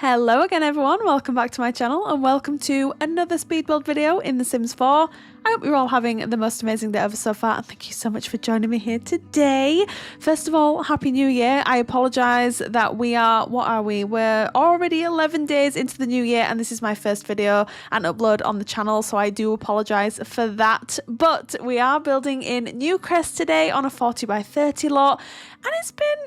Hello again everyone, welcome back to my channel and welcome to another speed build video in The Sims 4. I hope you're all having the most amazing day ever so far and thank you so much for joining me here today. First of all, Happy New Year. I apologise that we're already 11 days into the new year and this is my first video and upload on the channel, so I do apologise for that. But we are building in Newcrest today on a 40 by 30 lot. And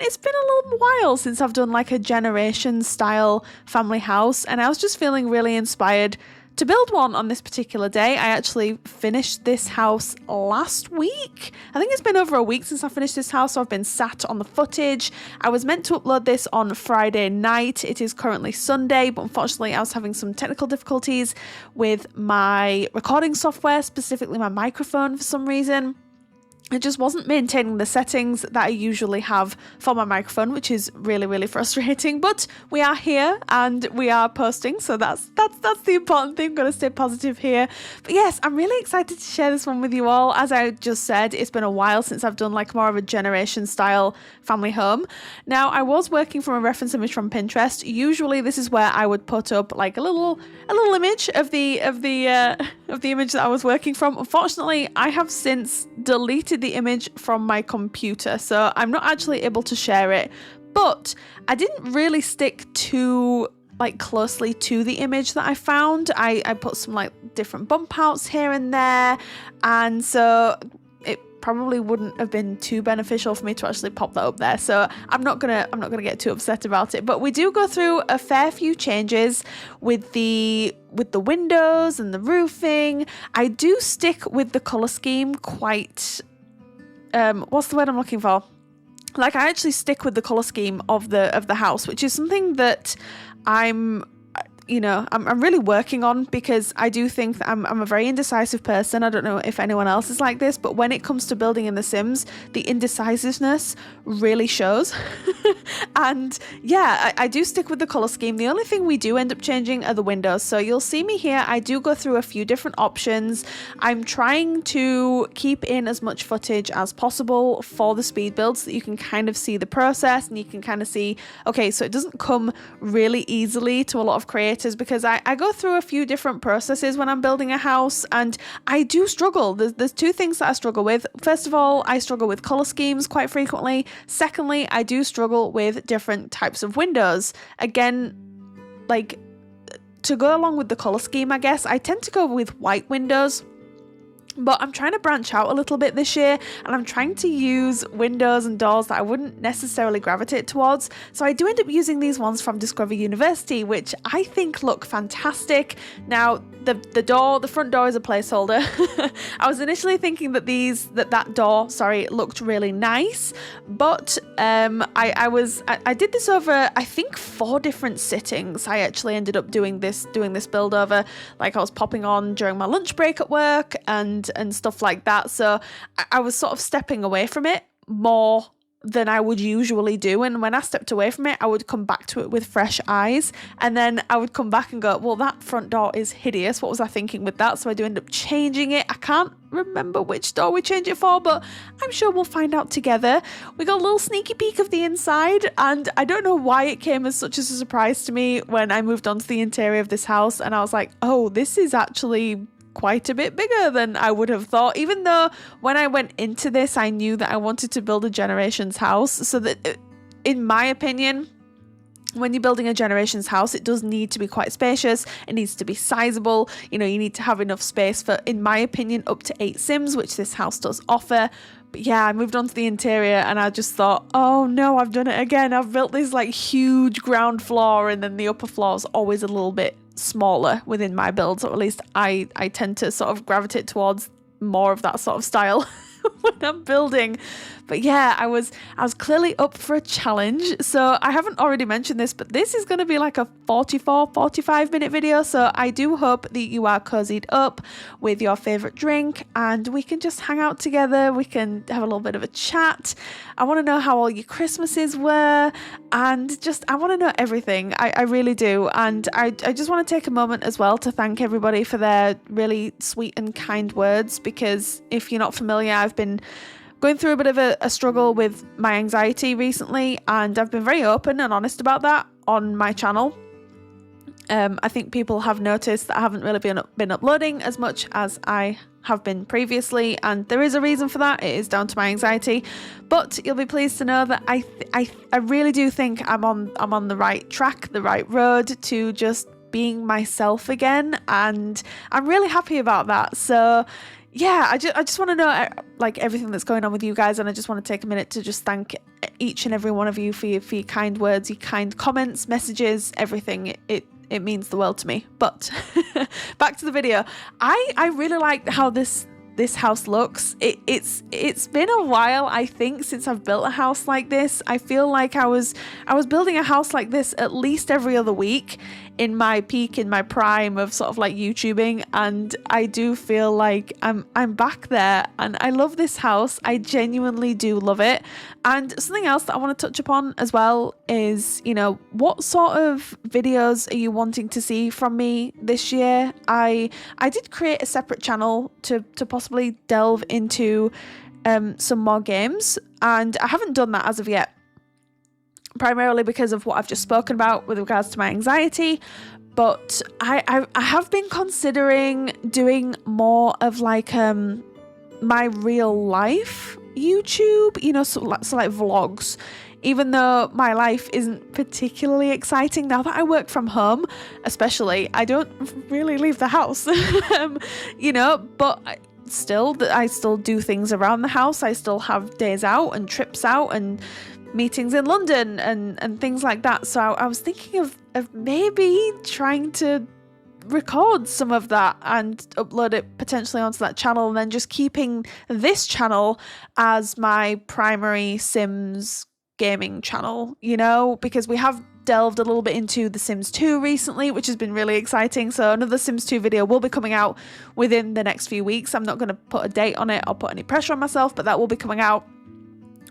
it's been a little while since I've done like a generation style family house, and I was just feeling really inspired to build one on this particular day. I actually finished this house last week. I think it's been over a week since I finished this house, so I've been sat on the footage. I was meant to upload this on Friday night. It is currently Sunday, but unfortunately I was having some technical difficulties with my recording software, specifically my microphone for some reason. It just wasn't maintaining the settings that I usually have for my microphone, which is really, really frustrating. But we are here and we are posting, so that's the important thing. I'm going to stay positive here. But yes, I'm really excited to share this one with you all. As I just said, it's been a while since I've done like more of a generation style family home. Now, I was working from a reference image from Pinterest. Usually, this is where I would put up like a little image of the image that I was working from. Unfortunately, I have since deleted the image from my computer, so I'm not actually able to share it, but I didn't really stick too closely to the image that I found. I put some like different bump outs here and there, and so it probably wouldn't have been too beneficial for me to actually pop that up there, so I'm not gonna get too upset about it. But we do go through a fair few changes with the windows and the roofing. I do stick with the color scheme quite what's the word I'm looking for? Like, I actually stick with the color scheme of the house, which is something that I'm really working on, because I do think that I'm a very indecisive person. I don't know if anyone else is like this, but when it comes to building in The Sims, the indecisiveness really shows. And yeah, I do stick with the color scheme. The only thing we do end up changing are the windows. So you'll see me here. I do go through a few different options. I'm trying to keep in as much footage as possible for the speed build so that you can kind of see the process and you can kind of see, okay, so it doesn't come really easily to a lot of creators, because I go through a few different processes when I'm building a house and I do struggle. There's two things that I struggle with. First of all, I struggle with color schemes quite frequently. Secondly, I do struggle with different types of windows. Again, like, to go along with the color scheme, I guess, I tend to go with white windows. But I'm trying to branch out a little bit this year, and I'm trying to use windows and doors that I wouldn't necessarily gravitate towards. So I do end up using these ones from Discover University, which I think look fantastic. Now, the front door is a placeholder. I was initially thinking that that door looked really nice, but I did this over, I think, 4 different sittings. I actually ended up doing this build over, like, I was popping on during my lunch break at work and stuff like that. So I was sort of stepping away from it more than I would usually do, and when I stepped away from it, I would come back to it with fresh eyes, and then I would come back and go, well, that front door is hideous, what was I thinking with that? So I do end up changing it. I can't remember which door we changed it for, but I'm sure we'll find out together. We got a little sneaky peek of the inside, and I don't know why it came as such a surprise to me when I moved on to the interior of this house, and I was like, oh, this is actually quite a bit bigger than I would have thought, even though when I went into this I knew that I wanted to build a generations house, so that in my opinion, when you're building a generations house, it does need to be quite spacious. It needs to be sizable. You know, you need to have enough space for, in my opinion, up to 8 Sims, which this house does offer. But yeah, I moved on to the interior and I just thought, oh no, I've done it again. I've built this like huge ground floor, and then the upper floor is always a little bit smaller within my builds, or at least I tend to sort of gravitate towards more of that sort of style when I'm building. But yeah, I was clearly up for a challenge. So I haven't already mentioned this, but this is going to be like a 45 minute video. So I do hope that you are cozied up with your favorite drink and we can just hang out together. We can have a little bit of a chat. I want to know how all your Christmases were, and just, I want to know everything. I really do. And I just want to take a moment as well to thank everybody for their really sweet and kind words, because if you're not familiar, I've been going through a bit of a struggle with my anxiety recently, and I've been very open and honest about that on my channel. I think people have noticed that I haven't really been uploading as much as I have been previously, and there is a reason for that. It is down to my anxiety, but you'll be pleased to know that I really do think I'm on the right track, the right road to just being myself again, and I'm really happy about that. So yeah, I just want to know like everything that's going on with you guys, and I just want to take a minute to just thank each and every one of you for your kind words, your kind comments, messages, everything. It means the world to me. But back to the video. I really like how this house looks. It's been a while, I think, since I've built a house like this. I feel like I was building a house like this at least every other week in my peak, in my prime of sort of like YouTubing, and I do feel like I'm back there, and I love this house. I genuinely do love it. And something else that I want to touch upon as well is, you know, what sort of videos are you wanting to see from me this year? I did create a separate channel to possibly delve into some more games, and I haven't done that as of yet, primarily because of what I've just spoken about with regards to my anxiety. But I have been considering doing more of like my real life YouTube, you know, so like vlogs, even though my life isn't particularly exciting now that I work from home. Especially, I don't really leave the house. You know, but I still do things around the house. I still have days out and trips out and meetings in London and things like that. So I was thinking of maybe trying to record some of that and upload it potentially onto that channel, and then just keeping this channel as my primary Sims gaming channel, you know, because we have delved a little bit into The Sims 2 recently, which has been really exciting. So another Sims 2 video will be coming out within the next few weeks. I'm not going to put a date on it or put any pressure on myself, but that will be coming out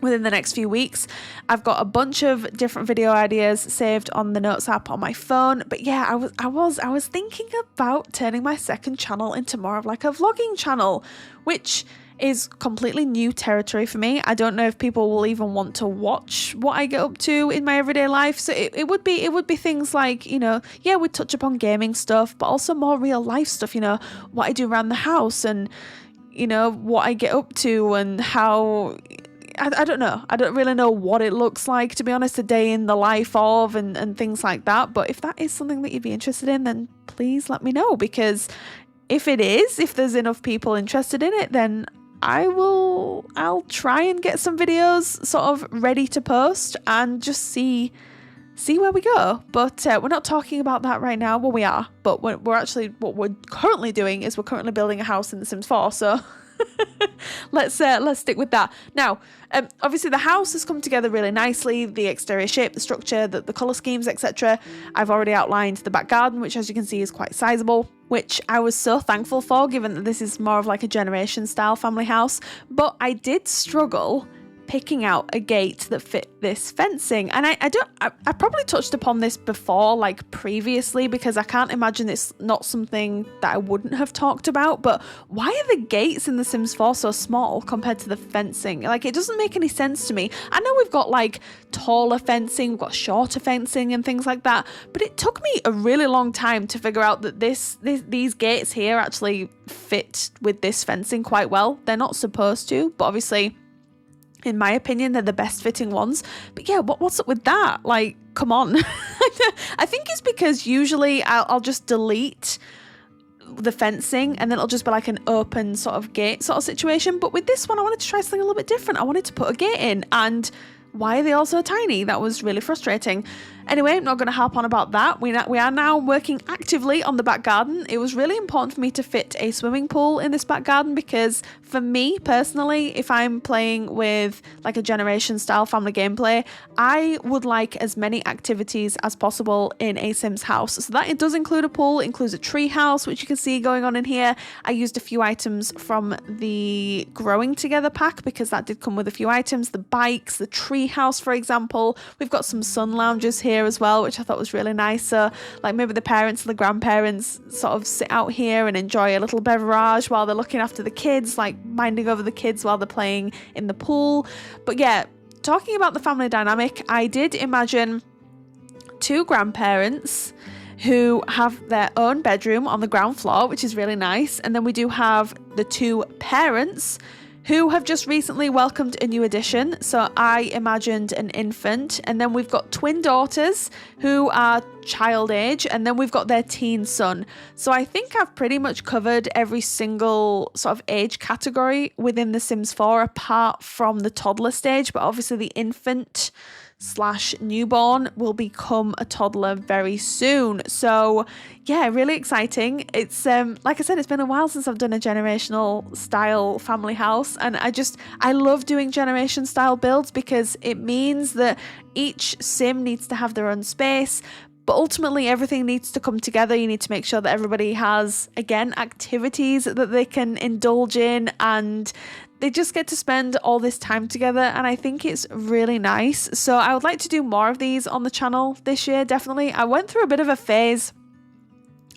within the next few weeks. I've got a bunch of different video ideas saved on the notes app on my phone. But yeah, I was thinking about turning my second channel into more of like a vlogging channel, which is completely new territory for me. I don't know if people will even want to watch what I get up to in my everyday life. So it would be things like, you know, yeah, we'd touch upon gaming stuff, but also more real life stuff, you know, what I do around the house and, you know, what I get up to and how I don't know. I don't really know what it looks like, to be honest, a day in the life of and things like that. But if that is something that you'd be interested in, then please let me know, because if there's enough people interested in it, then I'll try and get some videos sort of ready to post and just see where we go. But we're not talking about that right now. Well, we are, but what we're currently doing is we're currently building a house in The Sims 4. So let's stick with that. Now, obviously the house has come together really nicely. The exterior shape, the structure, the color schemes, etc. I've already outlined the back garden, which as you can see is quite sizable, which I was so thankful for, given that this is more of like a generation style family house. But I did struggle picking out a gate that fit this fencing, and I probably touched upon this before, like previously, because I can't imagine it's not something that I wouldn't have talked about. But why are the gates in The Sims 4 so small compared to the fencing? Like, it doesn't make any sense to me. I know we've got like taller fencing, we've got shorter fencing and things like that, but it took me a really long time to figure out that these gates here actually fit with this fencing quite well. They're not supposed to, but obviously, in my opinion, they're the best fitting ones. But yeah, what's up with that? Like, come on. I think it's because usually I'll just delete the fencing and then it'll just be like an open sort of gate sort of situation. But with this one, I wanted to try something a little bit different. I wanted to put a gate in, and why are they all so tiny? That was really frustrating. Anyway, I'm not going to harp on about that. We are now working actively on the back garden. It was really important for me to fit a swimming pool in this back garden, because for me personally, if I'm playing with like a generation style family gameplay, I would like as many activities as possible in a Sims house. So that it does include a pool, it includes a tree house, which you can see going on in here. I used a few items from the Growing Together pack, because that did come with a few items, the bikes, the tree house, for example. We've got some sun lounges here as well, which I thought was really nice. So like maybe the parents and the grandparents sort of sit out here and enjoy a little beverage while they're looking after the kids, like minding over the kids while they're playing in the pool. But yeah, talking about the family dynamic, I did imagine two grandparents who have their own bedroom on the ground floor, which is really nice. And then we do have the two parents who have just recently welcomed a new addition. So I imagined an infant, and then we've got twin daughters who are child age, and then we've got their teen son. So I think I've pretty much covered every single sort of age category within The Sims 4 apart from the toddler stage, but obviously the infant / newborn will become a toddler very soon. So yeah, really exciting. It's like I said, it's been a while since I've done a generational style family house, and I love doing generation style builds because it means that each sim needs to have their own space, but ultimately everything needs to come together. You need to make sure that everybody has, again, activities that they can indulge in, and they just get to spend all this time together, and I think it's really nice. So I would like to do more of these on the channel this year, definitely. I went through a bit of a phase,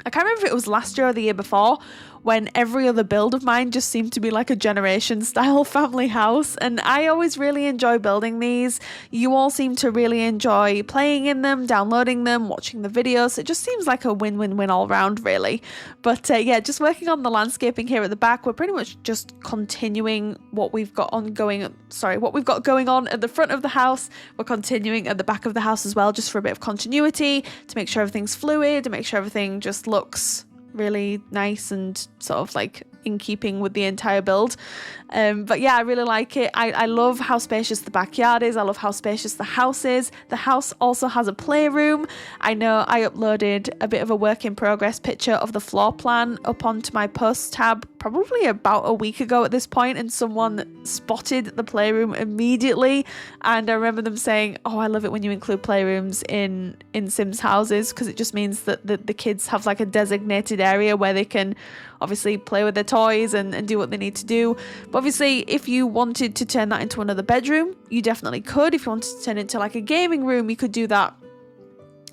I can't remember if it was last year or the year before, when every other build of mine just seemed to be like a generation style family house, and I always really enjoy building these. You all seem to really enjoy playing in them, downloading them, watching the videos. It just seems like a win-win-win all round, really. But yeah, just working on the landscaping here at the back, we're pretty much just continuing what we've got going on at the front of the house. We're continuing at the back of the house as well, just for a bit of continuity, to make sure everything's fluid, to make sure everything just looks really nice and sort of like in keeping with the entire build. But yeah, I really like it. I love how spacious the backyard is. I love how spacious the house is. The house also has a playroom. I know I uploaded a bit of a work in progress picture of the floor plan up onto my posts tab probably about a week ago at this point, and someone spotted the playroom immediately, and I remember them saying, oh, I love it when you include playrooms in Sims houses, because it just means that the kids have like a designated area where they can obviously play with their toys and do what they need to do. But obviously, if you wanted to turn that into another bedroom, you definitely could. If you wanted to turn it into like a gaming room, you could do that.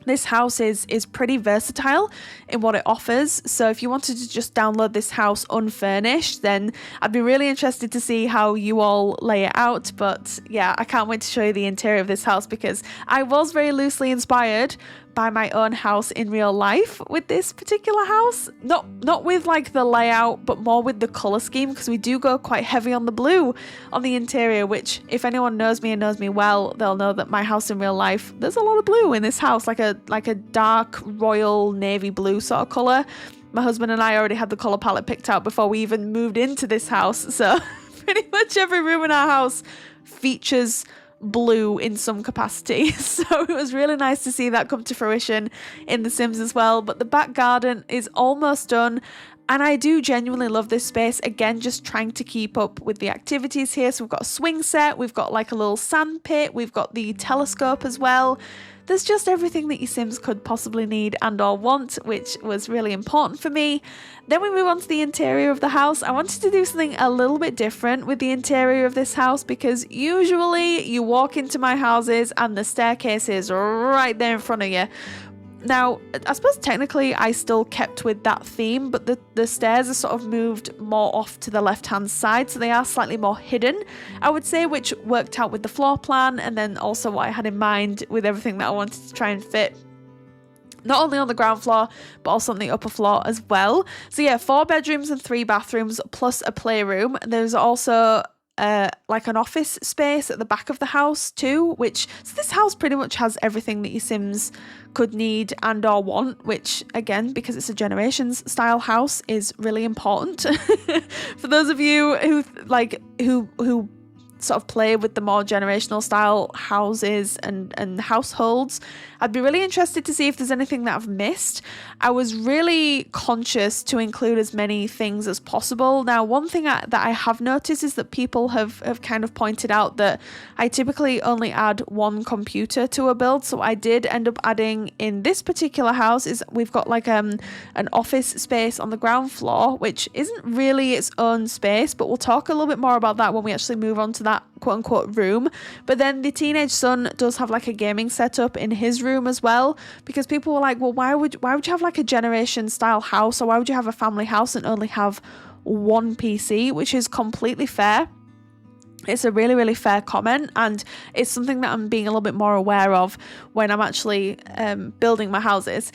This house is pretty versatile in what it offers. So if you wanted to just download this house unfurnished, then I'd be really interested to see how you all lay it out. But yeah, I can't wait to show you the interior of this house, because I was very loosely inspired by my own house in real life with this particular house. Not with like the layout, but more with the color scheme, because we do go quite heavy on the blue on the interior, which if anyone knows me and knows me well, they'll know that my house in real life, there's a lot of blue in this house, like a dark royal navy blue sort of color. My husband and I already had the color palette picked out before we even moved into this house, so pretty much every room in our house features blue in some capacity. So it was really nice to see that come to fruition in The Sims as well. But the back garden is almost done, and I do genuinely love this space. Again, just trying to keep up with the activities here. So we've got a swing set, we've got like a little sand pit, we've got the telescope as well. There's just everything that your Sims could possibly need and or want, which was really important for me. Then we move on to the interior of the house. I wanted to do something a little bit different with the interior of this house, because usually you walk into my houses and the staircase is right there in front of you. Now, I suppose technically I still kept with that theme, but the stairs are sort of moved more off to the left-hand side, so they are slightly more hidden, I would say, which worked out with the floor plan, and then also what I had in mind with everything that I wanted to try and fit not only on the ground floor, but also on the upper floor as well. So yeah, 4 bedrooms and 3 bathrooms, plus a playroom. There's also like an office space at the back of the house too, so this house pretty much has everything that your Sims could need and or want, which again, because it's a generations style house, is really important. For those of you who sort of play with the more generational style houses and households, I'd be really interested to see if there's anything that I've missed. I was really conscious to include as many things as possible. Now, one thing that I have noticed is that people have kind of pointed out that I typically only add 1 computer to a build. So I did end up adding, in this particular house, is we've got like an office space on the ground floor, which isn't really its own space, but we'll talk a little bit more about that when we actually move on to that quote unquote room. But then the teenage son does have like a gaming setup in his room as well, because people were like, well, why would you have like a generation style house, or why would you have a family house and only have 1 PC, which is completely fair. It's a really, really fair comment, and it's something that I'm being a little bit more aware of when I'm actually building my houses.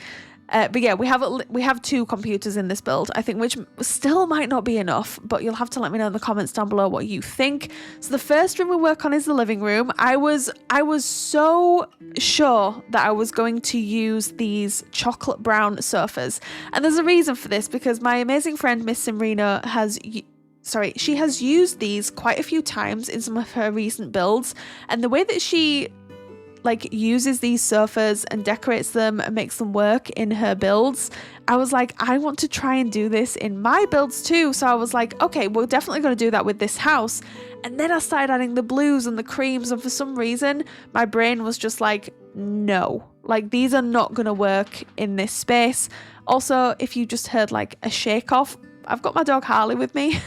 But yeah, we have 2 computers in this build, I think, which still might not be enough, but you'll have to let me know in the comments down below what you think. So the first room we work on is the living room. I was so sure that I was going to use these chocolate brown sofas, and there's a reason for this, because my amazing friend MissSimReno she has used these quite a few times in some of her recent builds, and the way that she uses these sofas and decorates them and makes them work in her builds, I was like, I want to try and do this in my builds too. So I was like, okay, we're definitely going to do that with this house. And then I started adding the blues and the creams, and for some reason my brain was just like, no, these are not going to work in this space. Also, if you just heard a shake off, I've got my dog Harley with me.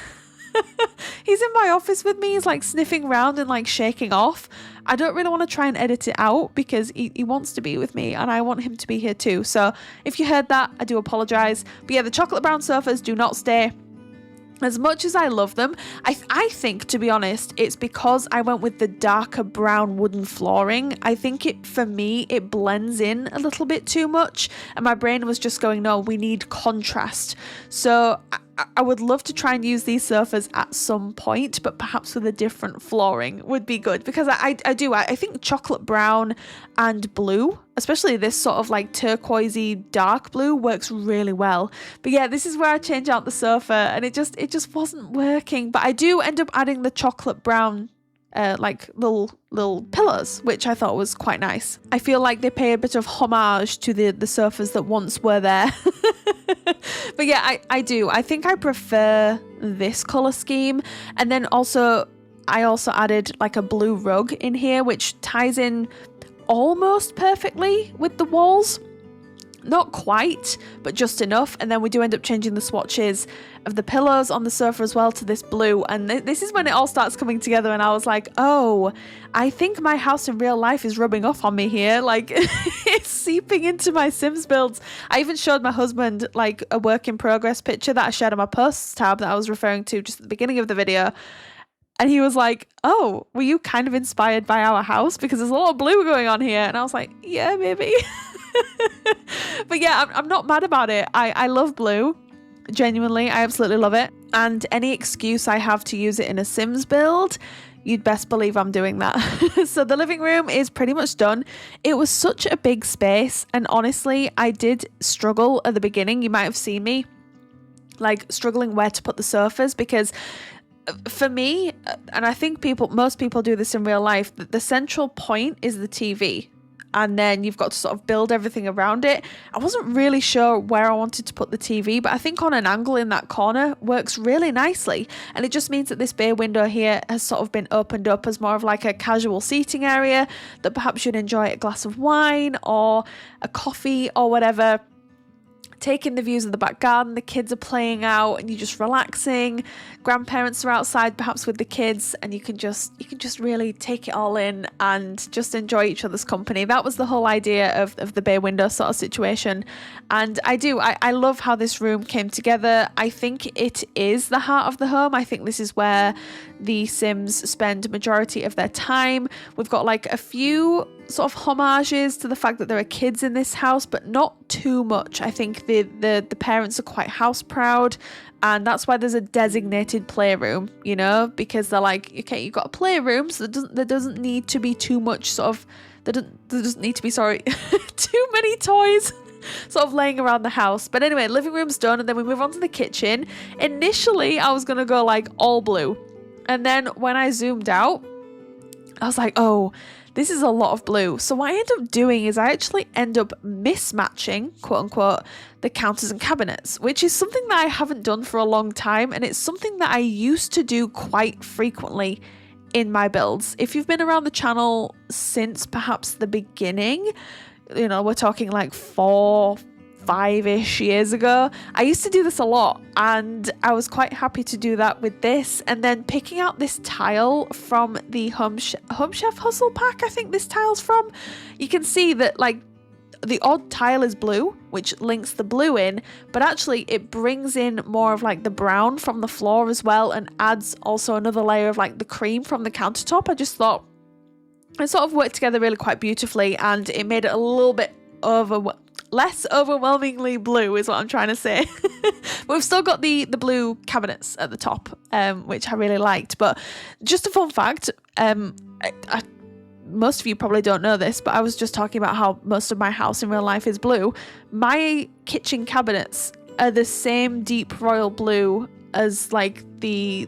He's in my office with me. He's sniffing around and shaking off. I don't really want to try and edit it out because he wants to be with me and I want him to be here too. So if you heard that, I do apologize. But yeah, the chocolate brown sofas do not stay. As much as I love them, I think, to be honest, it's because I went with the darker brown wooden flooring. I think for me, it blends in a little bit too much, and my brain was just going, no, we need contrast. So I would love to try and use these sofas at some point, but perhaps with a different flooring would be good, because I think chocolate brown and blue, especially this sort of turquoisey dark blue, works really well. But yeah, this is where I change out the sofa, and it just wasn't working. But I do end up adding the chocolate brown little pillows, which I thought was quite nice. I feel like they pay a bit of homage to the sofas that once were there. But yeah, I do. I think I prefer this color scheme. And then I also added a blue rug in here, which ties in almost perfectly with the walls. Not quite, but just enough. And then we do end up changing the swatches of the pillows on the sofa as well to this blue. And this is when it all starts coming together. And I was like, oh, I think my house in real life is rubbing off on me here. It's seeping into my Sims builds. I even showed my husband a work in progress picture that I shared on my posts tab that I was referring to just at the beginning of the video. And he was like, oh, were you kind of inspired by our house? Because there's a lot of blue going on here. And I was like, yeah, maybe. But yeah, I'm not mad about it. I love blue. Genuinely, I absolutely love it. And any excuse I have to use it in a Sims build, you'd best believe I'm doing that. So the living room is pretty much done. It was such a big space. And honestly, I did struggle at the beginning. You might have seen me struggling where to put the sofas, because for me, and I think most people do this in real life, the central point is the TV. And then you've got to sort of build everything around it. I wasn't really sure where I wanted to put the TV, but I think on an angle in that corner works really nicely. And it just means that this bay window here has sort of been opened up as more of a casual seating area that perhaps you'd enjoy a glass of wine or a coffee or whatever. Taking the views of the back garden, the kids are playing out and you're just relaxing. Grandparents are outside perhaps with the kids, and you can just really take it all in and just enjoy each other's company. That was the whole idea of the bay window sort of situation. And I love how this room came together. I think it is the heart of the home. I think this is where the Sims spend majority of their time. We've got a few sort of homages to the fact that there are kids in this house, but not too much. I think the parents are quite house proud, and that's why there's a designated playroom, because they're like, okay, you've got a playroom, so there doesn't need to be too much there doesn't need to be too many toys sort of laying around the house. But anyway, living room's done, and then we move on to the kitchen. Initially I was gonna go all blue, and then when I zoomed out, I was like, oh, this is a lot of blue. So what I end up doing is I actually end up mismatching, quote unquote, the counters and cabinets, which is something that I haven't done for a long time. And it's something that I used to do quite frequently in my builds. If you've been around the channel since perhaps the beginning, we're talking 4-5-ish years ago, I used to do this a lot, and I was quite happy to do that with this. And then picking out this tile from the Home Chef Hustle pack, I think this tile's from, you can see that the odd tile is blue, which links the blue in, but actually it brings in more of the brown from the floor as well, and adds also another layer of the cream from the countertop. I just thought it sort of worked together really quite beautifully, and it made it a little bit less overwhelmingly blue is what I'm trying to say. But we've still got the blue cabinets at the top, which I really liked. But just a fun fact, most of you probably don't know this, but I was just talking about how most of my house in real life is blue. My kitchen cabinets are the same deep royal blue as like the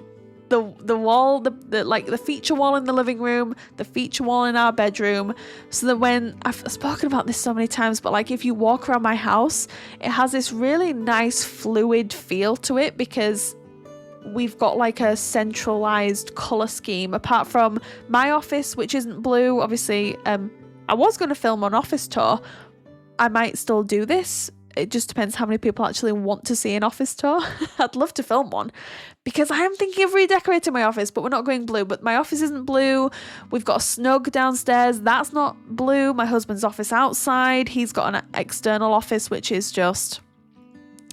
wall, the feature wall in the living room, the feature wall in our bedroom. So that when I've spoken about this so many times, but like if you walk around my house, it has this really nice fluid feel to it because we've got like a centralized color scheme apart from my office, which isn't blue. Obviously, I was going to film an office tour. I might still do this. It just depends how many people actually want to see an office tour. I'd love to film one because I am thinking of redecorating my office, but we're not going blue. But my office isn't blue. We've got a snug downstairs. That's not blue. My husband's office outside. He's got an external office, which is just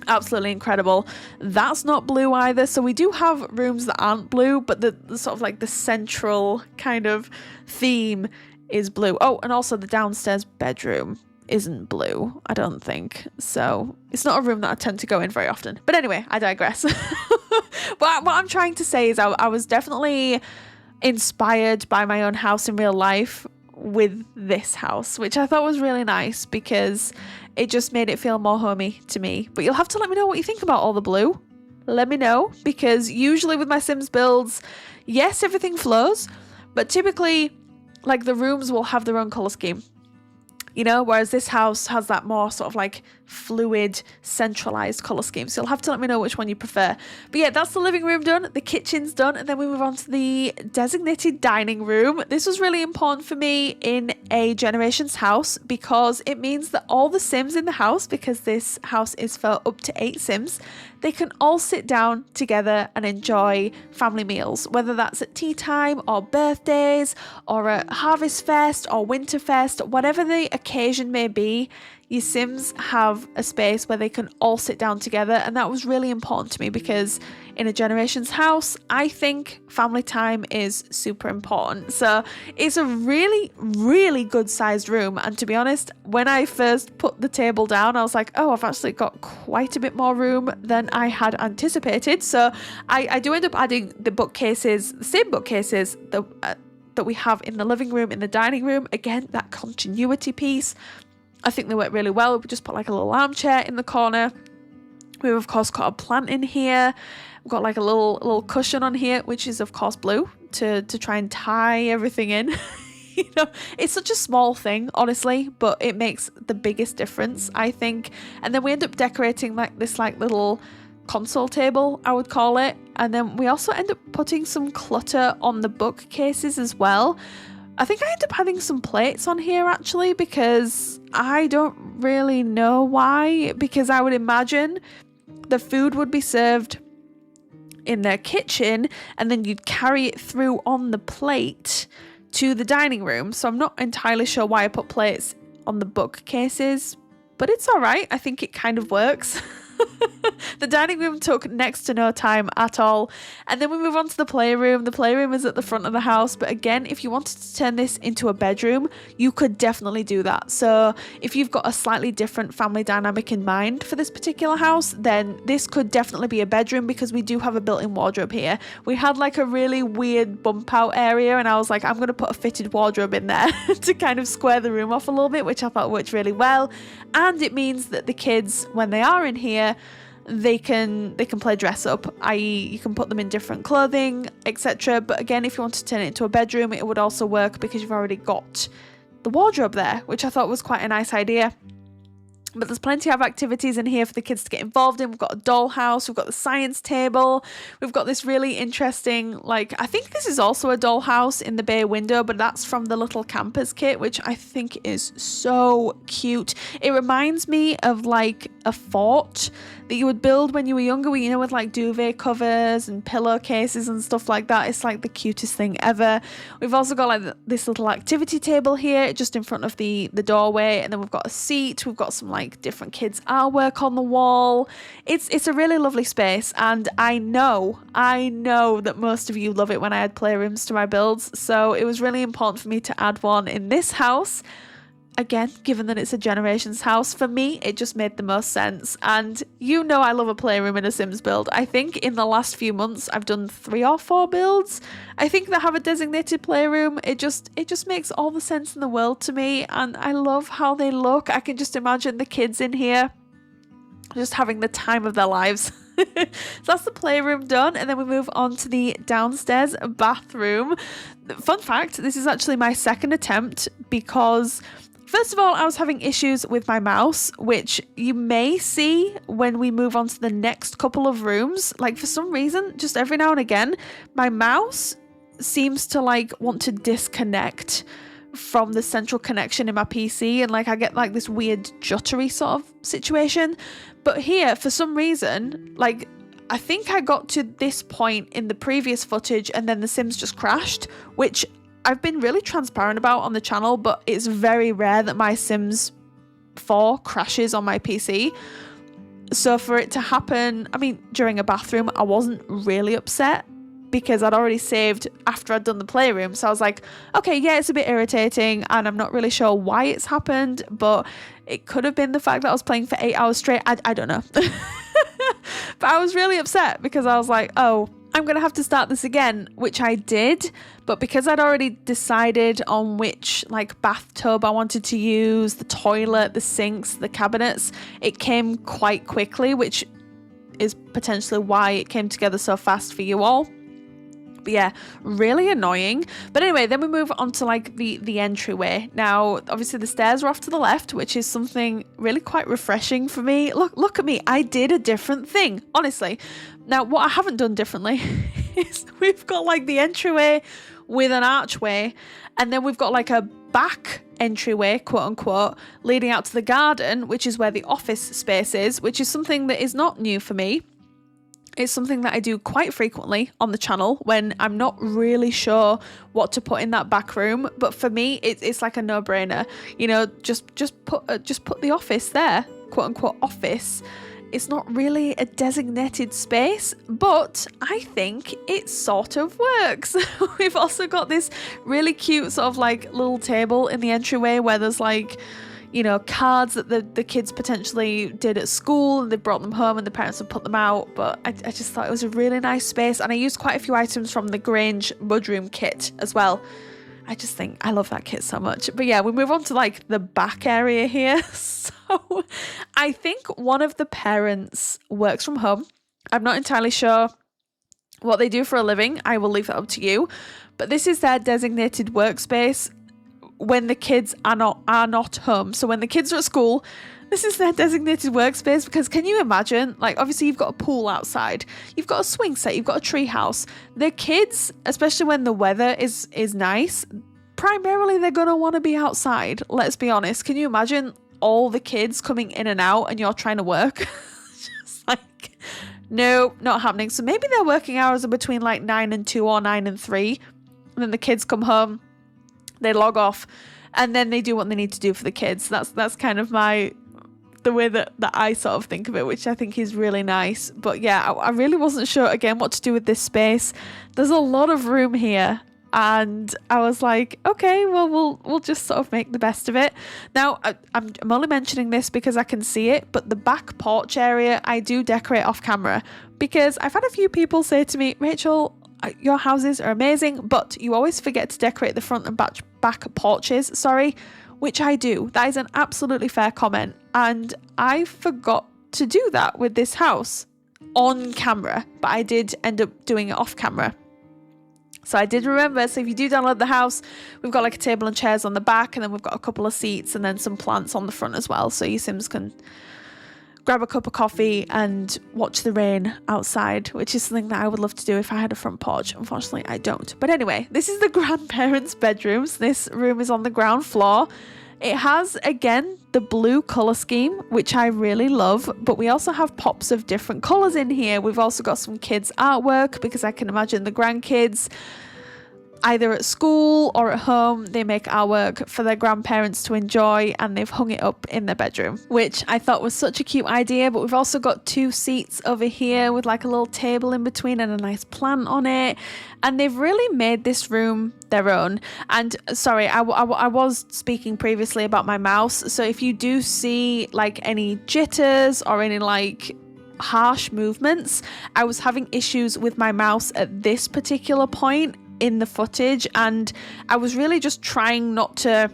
absolutely incredible. That's not blue either. So we do have rooms that aren't blue, but the sort of like the central kind of theme is blue. Oh, and also the downstairs bedroom isn't blue, I don't think. So it's not a room that I tend to go in very often. But anyway, I digress. But what I'm trying to say is I was definitely inspired by my own house in real life with this house, which I thought was really nice because it just made it feel more homey to me. But you'll have to let me know what you think about all the blue. Let me know, because usually with my Sims builds, yes, everything flows, but typically like the rooms will have their own color scheme. You know, whereas this house has that more sort of like fluid, centralized colour scheme. So you'll have to let me know which one you prefer. But yeah, that's the living room done, the kitchen's done, and then we move on to the designated dining room. This was really important for me in a Generations house because it means that all the Sims in the house, because this house is for up to 8 Sims, they can all sit down together and enjoy family meals, whether that's at tea time or birthdays or at Harvest Fest or Winter Fest, whatever the occasion may be. Your Sims have a space where they can all sit down together, and that was really important to me because in a Generations house, I think family time is super important. So it's a really, really good sized room, and to be honest, when I first put the table down, I was like, oh, I've actually got quite a bit more room than I had anticipated. So I do end up adding the bookcases, the same bookcases that we have in the living room, in the dining room. Again, that continuity piece. I think they work really well. We just put like a little armchair in the corner. We've of course got a plant in here. We've got like a little cushion on here, which is of course blue to try and tie everything in. You know, it's such a small thing, honestly, but it makes the biggest difference, I think. And then we end up decorating like this like little console table, I would call it. And then we also end up putting some clutter on the bookcases as well. I think I end up having some plates on here actually because I don't really know why, because I would imagine the food would be served in their kitchen and then you'd carry it through on the plate to the dining room. So I'm not entirely sure why I put plates on the bookcases, but it's all right. I think it kind of works. The dining room took next to no time at all. And then we move on to the playroom. The playroom is at the front of the house. But again, if you wanted to turn this into a bedroom, you could definitely do that. So if you've got a slightly different family dynamic in mind for this particular house, then this could definitely be a bedroom because we do have a built-in wardrobe here. We had like a really weird bump out area and I was like, I'm going to put a fitted wardrobe in there to kind of square the room off a little bit, which I thought worked really well. And it means that the kids, when they are in here, they can play dress up, i.e. you can put them in different clothing, etc. But again, if you want to turn it into a bedroom, it would also work because you've already got the wardrobe there, which I thought was quite a nice idea. But there's plenty of activities in here for the kids to get involved in. We've got a dollhouse, we've got the science table, we've got this really interesting, like, I think this is also a dollhouse in the bay window, but that's from the little campers kit, which I think is so cute. It reminds me of like a fort that you would build when you were younger, you know, with like duvet covers and pillowcases and stuff like that. It's like the cutest thing ever. We've also got like this little activity table here just in front of the doorway, and then we've got a seat, we've got some like different kids artwork on the wall. It's a really lovely space, and I know that most of you love it when I add playrooms to my builds, so it was really important for me to add one in this house. again, given that it's a generations house, for me, it just made the most sense. And you know I love a playroom in a Sims build. I think in the last few months, I've done 3 or 4 builds, I think, that have a designated playroom. It just makes all the sense in the world to me. And I love how they look. I can just imagine the kids in here just having the time of their lives. So that's the playroom done, and then we move on to the downstairs bathroom. Fun fact, this is actually my second attempt because first of all, I was having issues with my mouse, which you may see when we move on to the next couple of rooms. Like, for some reason, just every now and again, my mouse seems to like want to disconnect from the central connection in my PC, and like I get like this weird juttery sort of situation. But here, for some reason, like I think I got to this point in the previous footage and then the Sims just crashed, which I've been really transparent about on the channel, but it's very rare that my Sims 4 crashes on my PC. So for it to happen, I mean, during a bathroom, I wasn't really upset because I'd already saved after I'd done the playroom. So I was like, okay, yeah, it's a bit irritating and I'm not really sure why it's happened, but it could have been the fact that I was playing for 8 hours straight. I don't know. But I was really upset because I was like, oh, I'm going to have to start this again, which I did. But because I'd already decided on which like bathtub I wanted to use, the toilet, the sinks, the cabinets, it came quite quickly, which is potentially why it came together so fast for you all. But yeah, really annoying. But anyway, then we move on to like the entryway. Now, obviously the stairs are off to the left, which is something really quite refreshing for me. Look at me. I did a different thing, honestly. Now, what I haven't done differently is we've got like the entryway with an archway, and then we've got like a back entryway, quote unquote, leading out to the garden, which is where the office space is, which is something that is not new for me. It's something that I do quite frequently on the channel when I'm not really sure what to put in that back room. But for me, it's like a no-brainer. You know, just put the office there, quote unquote office. It's not really a designated space, but I think it sort of works. We've also got this really cute sort of like little table in the entryway where there's like, you know, cards that the kids potentially did at school and they brought them home and the parents have put them out. But I just thought it was a really nice space, and I used quite a few items from the Grange mudroom kit as well. I just think I love that kit so much. But yeah, we move on to like the back area here. So I think one of the parents works from home. I'm not entirely sure what they do for a living. I will leave that up to you. But this is their designated workspace when the kids are not home. So when the kids are at school, this is their designated workspace. Because can you imagine, like, obviously you've got a pool outside, you've got a swing set, you've got a tree house. The kids, especially when the weather is nice, primarily they're going to want to be outside. Let's be honest. Can you imagine all the kids coming in and out and you're trying to work? Just like, no, not happening. So maybe their working hours are between like 9 and 2 or 9 and 3. And then the kids come home, they log off, and then they do what they need to do for the kids. That's kind of the way that I sort of think of it, which I think is really nice. But yeah, I really wasn't sure again what to do with this space. There's a lot of room here, and I was like, okay, well we'll just sort of make the best of it. Now I'm only mentioning this because I can see it, but the back porch area I do decorate off camera because I've had a few people say to me, Rachel, your houses are amazing, but you always forget to decorate the front and back porches, which I do. That is an absolutely fair comment. And I forgot to do that with this house on camera, but I did end up doing it off camera. So I did remember. So if you do download the house, we've got like a table and chairs on the back, and then we've got a couple of seats and then some plants on the front as well. So your Sims can grab a cup of coffee and watch the rain outside, which is something that I would love to do if I had a front porch. Unfortunately, I don't. But anyway, this is the grandparents' bedrooms. This room is on the ground floor. It has, again, the blue colour scheme, which I really love, but we also have pops of different colours in here. We've also got some kids' artwork because I can imagine the grandkids either at school or at home. They make artwork for their grandparents to enjoy, and they've hung it up in their bedroom, which I thought was such a cute idea. But we've also got 2 seats over here with like a little table in between and a nice plant on it, and they've really made this room their own. And sorry, I was speaking previously about my mouse, so if you do see like any jitters or any like harsh movements, I was having issues with my mouse at this particular point in the footage, and I was really just trying not to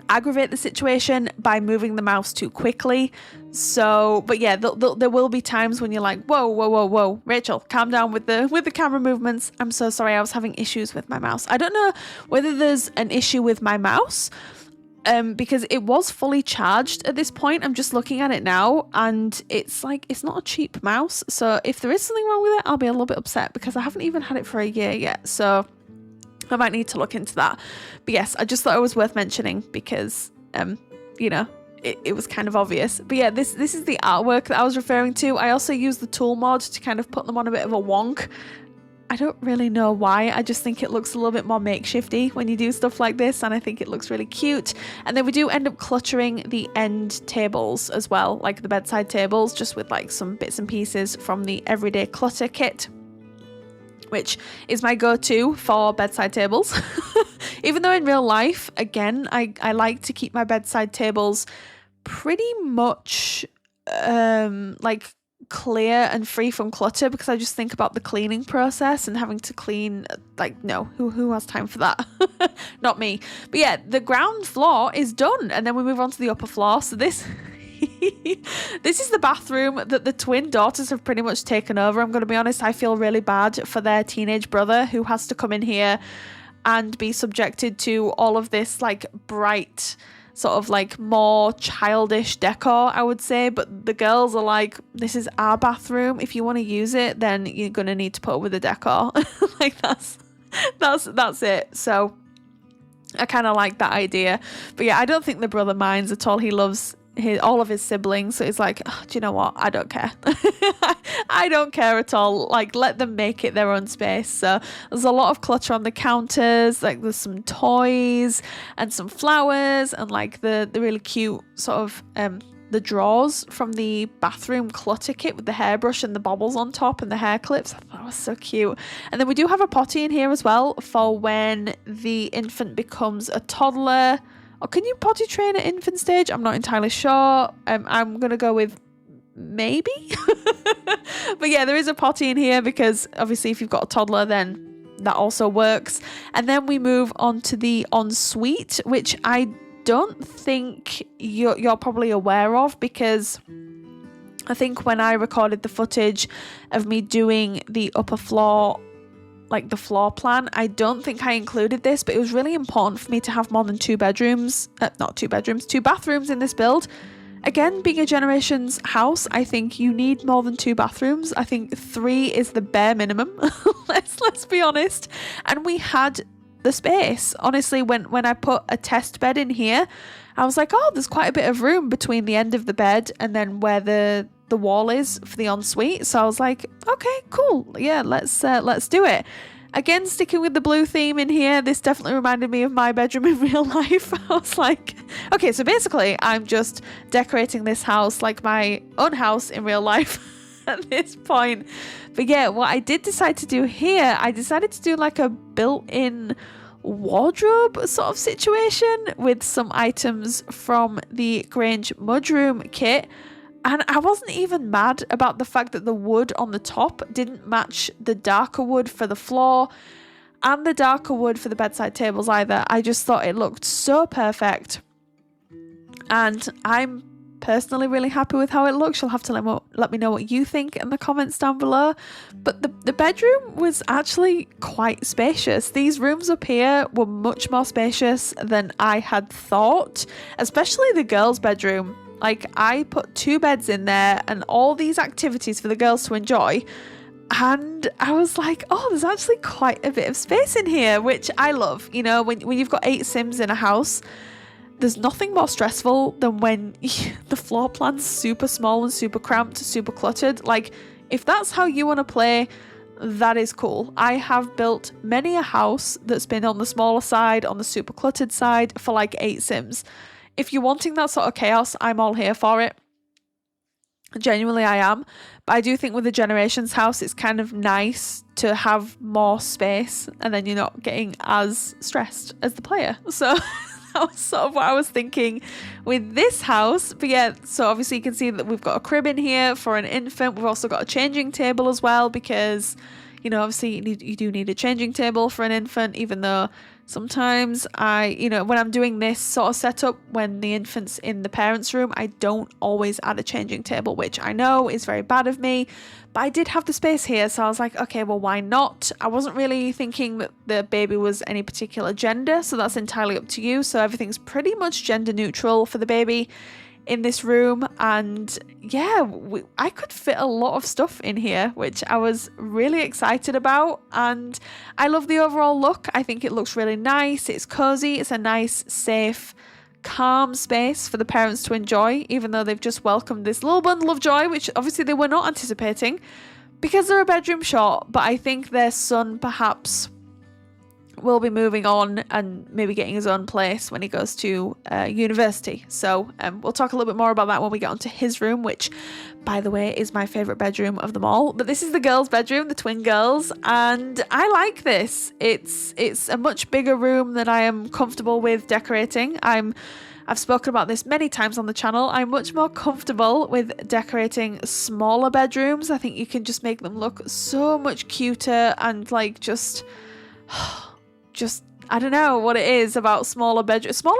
aggravate the situation by moving the mouse too quickly. So, but yeah, there will be times when you're like, whoa, Rachel, calm down with the camera movements. I'm so sorry, I was having issues with my mouse. I don't know whether there's an issue with my mouse, because it was fully charged at this point. I'm just looking at it now, and it's like, it's not a cheap mouse. So if there is something wrong with it, I'll be a little bit upset, because I haven't even had it for a year yet. So I might need to look into that. But yes, I just thought it was worth mentioning because, you know, it was kind of obvious. But yeah, this is the artwork that I was referring to. I also used the tool mod to kind of put them on a bit of a wonk. I don't really know why. I just think it looks a little bit more makeshifty when you do stuff like this, and I think it looks really cute. And then we do end up cluttering the end tables as well, like the bedside tables, just with like some bits and pieces from the everyday clutter kit, which is my go-to for bedside tables. Even though in real life, again, I like to keep my bedside tables pretty much like clear and free from clutter, because I just think about the cleaning process and having to clean. Like, no, who has time for that? Not me. But yeah, the ground floor is done, and then we move on to the upper floor. So this this is the bathroom that the twin daughters have pretty much taken over. I'm going to be honest, I feel really bad for their teenage brother who has to come in here and be subjected to all of this like bright, sort of like more childish decor, I would say. But the girls are like, this is our bathroom. If you want to use it, then you're going to need to put up with the decor. Like that's it. So I kind of like that idea. But yeah, I don't think the brother minds at all. He loves all of his siblings, so it's like, oh, do you know what, I don't care. I don't care at all. Like, let them make it their own space. So there's a lot of clutter on the counters, like there's some toys and some flowers, and like the really cute sort of the drawers from the bathroom clutter kit with the hairbrush and the bobbles on top and the hair clips. I thought it was so cute. And then we do have a potty in here as well for when the infant becomes a toddler. Or can you potty train at infant stage? I'm not entirely sure. I'm going to go with maybe. But yeah, there is a potty in here because obviously if you've got a toddler, then that also works. And then we move on to the ensuite, which I don't think you're probably aware of, because I think when I recorded the footage of me doing the upper floor, like the floor plan, I don't think I included this, but it was really important for me to have more than 2 bathrooms in this build. Again, being a Generations house, I think you need more than 2 bathrooms. I think 3 is the bare minimum. let's be honest. And we had the space. Honestly, when I put a test bed in here, I was like, oh, there's quite a bit of room between the end of the bed and then where the wall is for the ensuite. So I was like, okay, cool, yeah, let's do it. Again, sticking with the blue theme in here, this definitely reminded me of my bedroom in real life. I was like, okay, so basically I'm just decorating this house like my own house in real life at this point. But yeah, what I did decide to do here, I decided to do like a built-in wardrobe sort of situation with some items from the Grange mudroom kit. And I wasn't even mad about the fact that the wood on the top didn't match the darker wood for the floor and the darker wood for the bedside tables either. I just thought it looked so perfect. And I'm personally really happy with how it looks. You'll have to let me know what you think in the comments down below. But the bedroom was actually quite spacious. These rooms up here were much more spacious than I had thought, especially the girls' bedroom. Like, I put 2 beds in there and all these activities for the girls to enjoy, and I was like, oh, there's actually quite a bit of space in here, which I love. You know, when you've got 8 Sims in a house, there's nothing more stressful than when the floor plan's super small and super cramped, super cluttered. Like, if that's how you want to play, that is cool. I have built many a house that's been on the smaller side, on the super cluttered side for like 8 Sims. If you're wanting that sort of chaos, I'm all here for it. Genuinely I am. But I do think with the Generations house, it's kind of nice to have more space and then you're not getting as stressed as the player. So that was sort of what I was thinking with this house. But yeah, so obviously you can see that we've got a crib in here for an infant. We've also got a changing table as well because, you know, obviously you do need a changing table for an infant, even though sometimes when I'm doing this sort of setup, when the infant's in the parents' room, I don't always add a changing table, which I know is very bad of me, but I did have the space here, so I was like, okay, well, why not? I wasn't really thinking that the baby was any particular gender, so that's entirely up to you. So everything's pretty much gender neutral for the baby in this room, and yeah, I could fit a lot of stuff in here, which I was really excited about, and I love the overall look. I think it looks really nice. It's cozy. It's a nice, safe, calm space for the parents to enjoy, even though they've just welcomed this little bundle of joy, which obviously they were not anticipating because they're a bedroom short. But I think their son perhaps will be moving on and maybe getting his own place when he goes to university. So we'll talk a little bit more about that when we get onto his room, which, by the way, is my favourite bedroom of them all. But this is the girls' bedroom, the twin girls, and I like this. It's a much bigger room than I am comfortable with decorating. I've spoken about this many times on the channel. I'm much more comfortable with decorating smaller bedrooms. I think you can just make them look so much cuter and like just I don't know what it is about smaller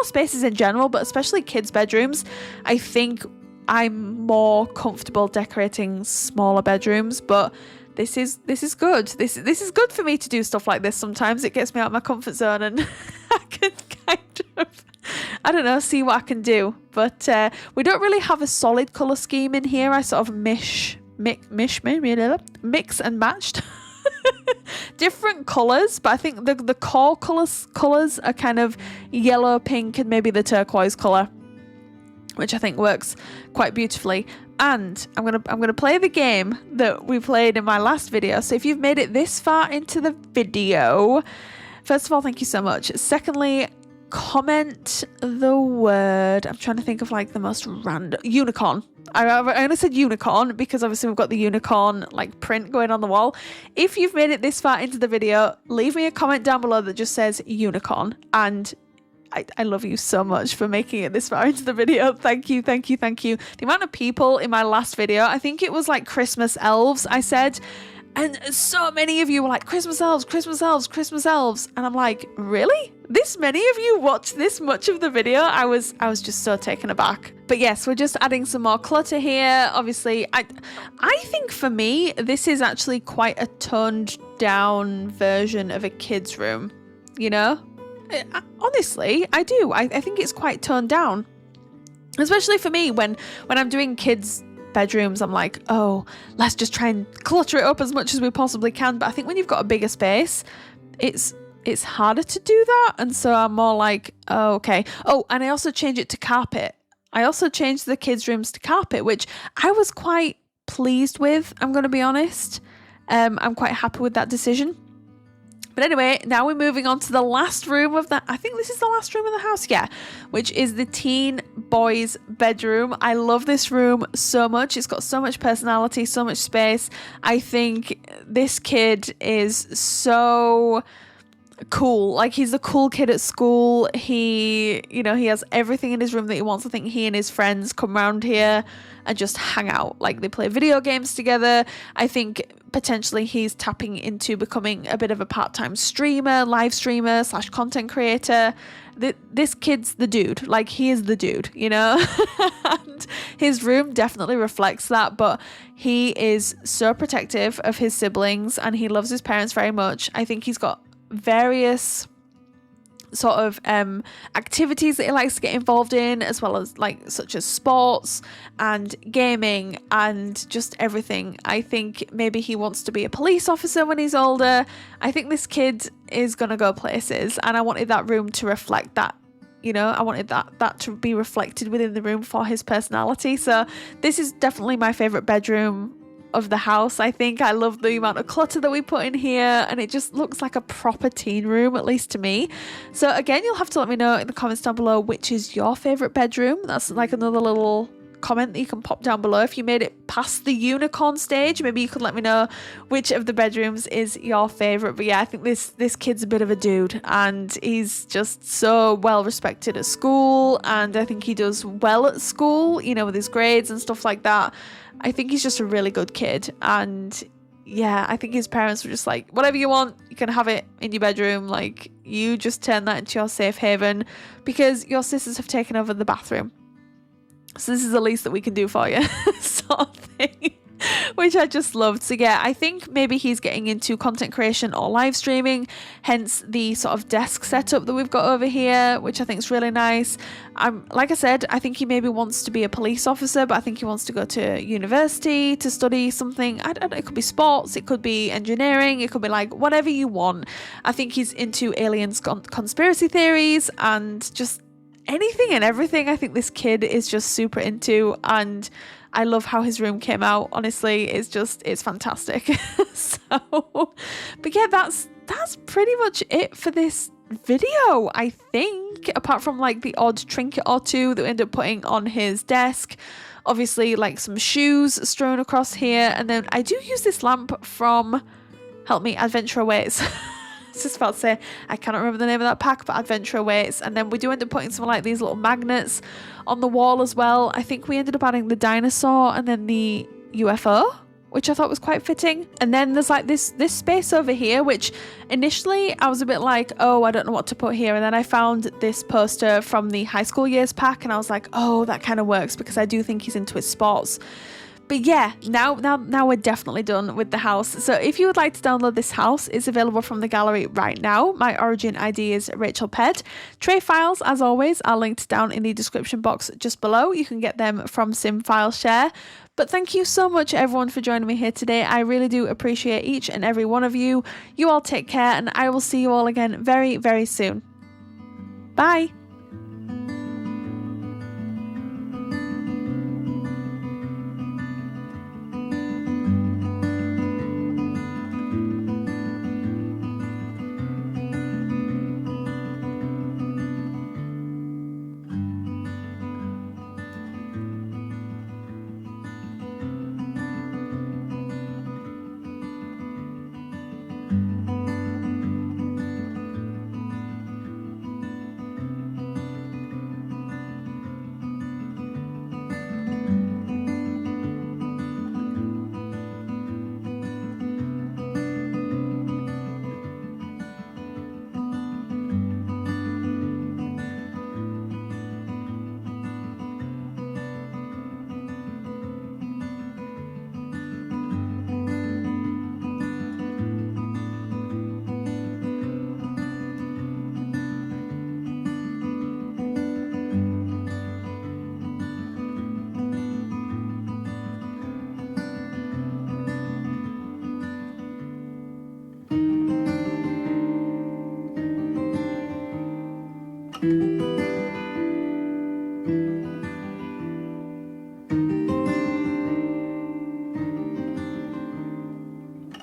spaces in general, but especially kids' bedrooms. I think I'm more comfortable decorating smaller bedrooms, but this is good. This is good for me to do stuff like this. Sometimes it gets me out of my comfort zone, and I can kind of, I don't know, see what I can do. But we don't really have a solid colour scheme in here. I sort of mix and matched different colours, but I think the core colours are kind of yellow, pink, and maybe the turquoise colour, which I think works quite beautifully. And I'm gonna play the game that we played in my last video. So if you've made it this far into the video, first of all, thank you so much. Secondly, comment the word, I'm trying to think of like the most random, unicorn. I only said unicorn because obviously we've got the unicorn like print going on the wall. If you've made it this far into the video, leave me a comment down below that just says unicorn, and I love you so much for making it this far into the video. Thank you, thank you, thank you. The amount of people in my last video, I think it was like Christmas elves I said, and so many of you were like, Christmas elves, Christmas elves, Christmas elves. And I'm like, really? This many of you watched this much of the video? I was just so taken aback. But yes, we're just adding some more clutter here. Obviously, I think for me, this is actually quite a toned down version of a kid's room, you know? Honestly, I do. I think it's quite toned down. Especially for me, when I'm doing kids' bedrooms, I'm like, oh, let's just try and clutter it up as much as we possibly can. But I think when you've got a bigger space, it's harder to do that. And so I'm more like, oh, okay. Oh, and I also change it to carpet. I also changed the kids' rooms to carpet, which I was quite pleased with, I'm going to be honest. I'm quite happy with that decision. But anyway, now we're moving on to the last room of that. I think this is the last room of the house, yeah, which is the teen boys' bedroom. I love this room so much. It's got so much personality, so much space. I think this kid is so cool. Like, he's the cool kid at school. He has everything in his room that he wants. I think he and his friends come around here and just hang out. Like, they play video games together. I think potentially he's tapping into becoming a bit of a part-time streamer, live streamer / content creator. This kid's the dude. Like, he is the dude, you know? And his room definitely reflects that, but he is so protective of his siblings and he loves his parents very much. I think he's got various sort of activities that he likes to get involved in, as well as like such as sports and gaming and just everything. I think maybe he wants to be a police officer when he's older. I think this kid is gonna go places, and I wanted that room to reflect that. You know, I wanted that to be reflected within the room for his personality. So this is definitely my favorite bedroom of the house. I think I love the amount of clutter that we put in here, and it just looks like a proper teen room, at least to me. So again, you'll have to let me know in the comments down below which is your favorite bedroom. That's like another little comment that you can pop down below. If you made it past the unicorn stage, maybe you could let me know which of the bedrooms is your favorite. But yeah, I think this kid's a bit of a dude, and he's just so well respected at school, and I think he does well at school, you know, with his grades and stuff like that. I think he's just a really good kid, and yeah, I think his parents were just like, whatever you want, you can have it in your bedroom. Like, you just turn that into your safe haven because your sisters have taken over the bathroom. So this is the least that we can do for you, sort of thing, which I just loved. So yeah, I think maybe he's getting into content creation or live streaming, hence the sort of desk setup that we've got over here, which I think is really nice. Like I said, I think he maybe wants to be a police officer, but I think he wants to go to university to study something. I don't know, it could be sports, it could be engineering, it could be like whatever you want. I think he's into aliens, conspiracy theories, and just anything and everything. I think this kid is just super into, and I love how his room came out. Honestly, it's fantastic. So, but yeah, that's pretty much it for this video, I think, apart from like the odd trinket or two that we end up putting on his desk. Obviously, like some shoes strewn across here, and then I do use this lamp from, help me, Adventure Awaits. I was just about to say, I cannot remember the name of that pack, but Adventure Awaits. And then we do end up putting some like these little magnets on the wall as well. I think we ended up adding the dinosaur and then the UFO, which I thought was quite fitting. And then there's like this space over here, which initially I was a bit like, oh, I don't know what to put here. And then I found this poster from the high school years pack, and I was like, oh, that kind of works because I do think he's into his sports. But yeah, now we're definitely done with the house. So if you would like to download this house, it's available from the gallery right now. My origin ID is RachelPedd. Tray files, as always, are linked down in the description box just below. You can get them from SimFileShare. But thank you so much, everyone, for joining me here today. I really do appreciate each and every one of you. You all take care, and I will see you all again very, very soon. Bye.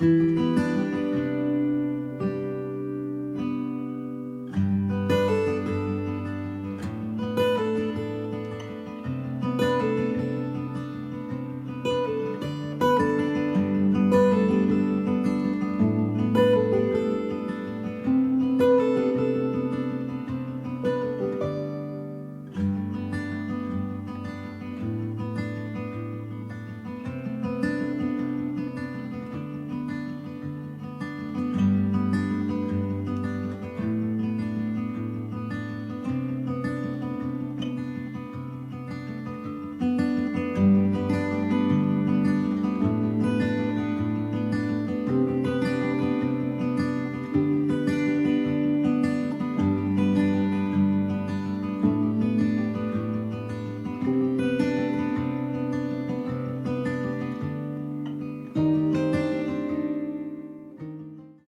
Thank you.